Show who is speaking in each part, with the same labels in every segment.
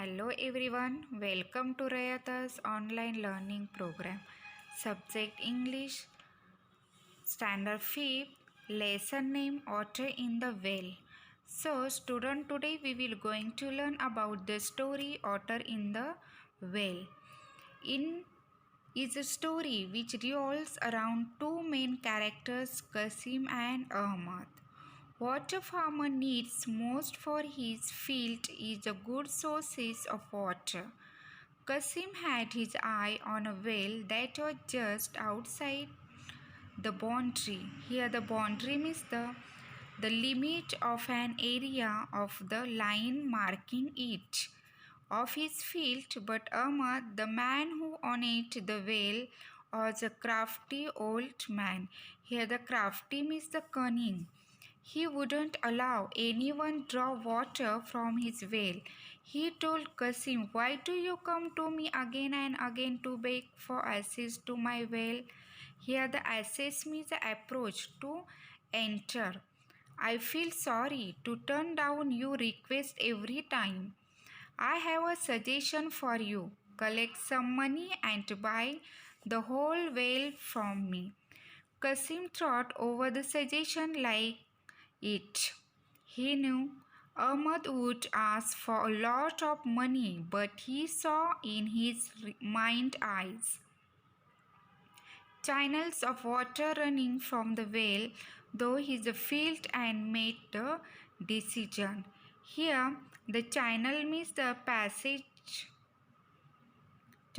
Speaker 1: Hello everyone, welcome to Rayata's online learning program. Subject English, Standard 5, lesson name Otter in the Well. So student, today we will going to learn about the story Otter in the Well. In is a story which revolves around two main characters, Qasim and Ahmad. What a farmer needs most for his field is a good sources of water. Qasim had his eye on a well that was just outside the boundary. Here the boundary means the limit of an area of the line marking it of his field, but Ahmad, the man who owned the well, was a crafty old man. Here the crafty means the cunning. He wouldn't allow anyone draw water from his well. He told Qasim, "Why do you come to me again and again to beg for access to my well?" Here the access means the approach to enter. "I feel sorry to turn down your request every time. I have a suggestion for you. Collect some money and buy the whole well from me." Qasim thought over the suggestion like it. He knew Ahmad would ask for a lot of money, but he saw in his mind eyes channels of water running from the well, though his field and made the decision. Here, the channel means the passage.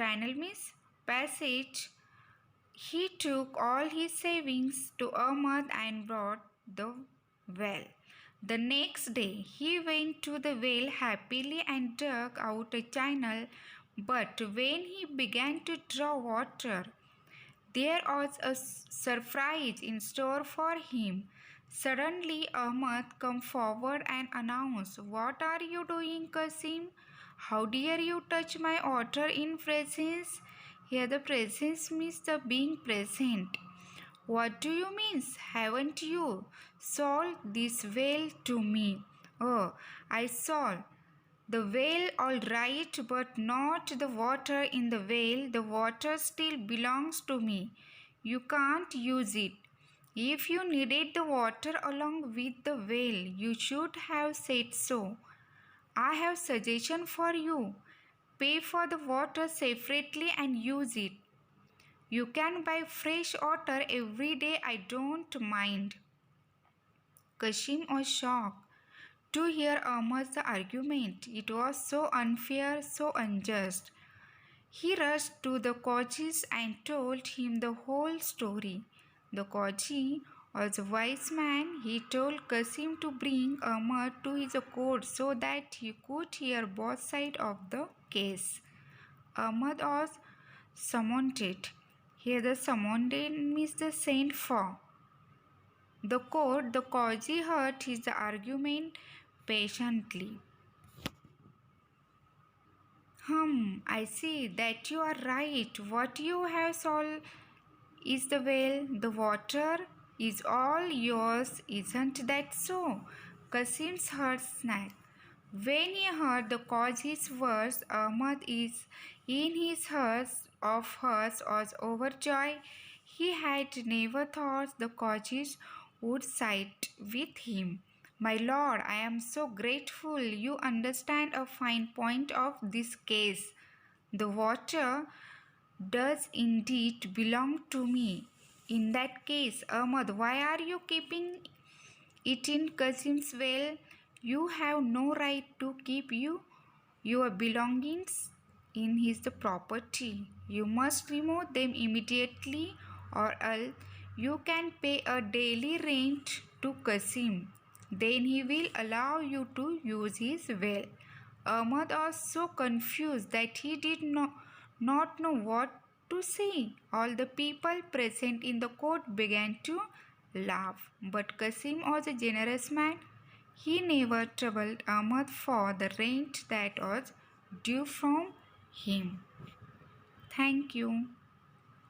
Speaker 1: Channel means passage. He took all his savings to Ahmad and brought the well. The next day, he went to the well happily and dug out a channel, but when he began to draw water, there was a surprise in store for him. Suddenly, Ahmad came forward and announced, "What are you doing, Qasim? How dare you touch my water in presence?" Here the presence means the being present. "What do you mean? Haven't you sold this well to me?" "Oh, I sold the well all right, but not the water in the well. The water still belongs to me. You can't use it. If you needed the water along with the well, you should have said so. I have suggestion for you. Pay for the water separately and use it. You can buy fresh water every day. I don't mind." Qasim was shocked to hear Ahmad's argument. It was so unfair, so unjust. He rushed to the Qazi and told him the whole story. The Qazi was a wise man. He told Qasim to bring Ahmad to his court so that he could hear both sides of the case. Ahmad was summoned. Here the summoned means the sent for. The court, the Qazi heard his argument patiently. I see that you are right. What you have sold is the well. The water is all yours, isn't that so?" Qasim's heart snapped. When he heard the Qazi's words, Ahmad is in his heart was overjoyed. He had never thought the Qazis would side with him. "My lord, I am so grateful you understand a fine point of this case. The water does indeed belong to me." "In that case, Ahmad, why are you keeping it in Qasim's well? You have no right to keep your belongings in his property. You must remove them immediately, or else you can pay a daily rent to Qasim. Then he will allow you to use his well." Ahmad was so confused that he did not know what to say. All the people present in the court began to laugh. But Qasim was a generous man. He never troubled Ahmad for the rent that was due from him. Thank you.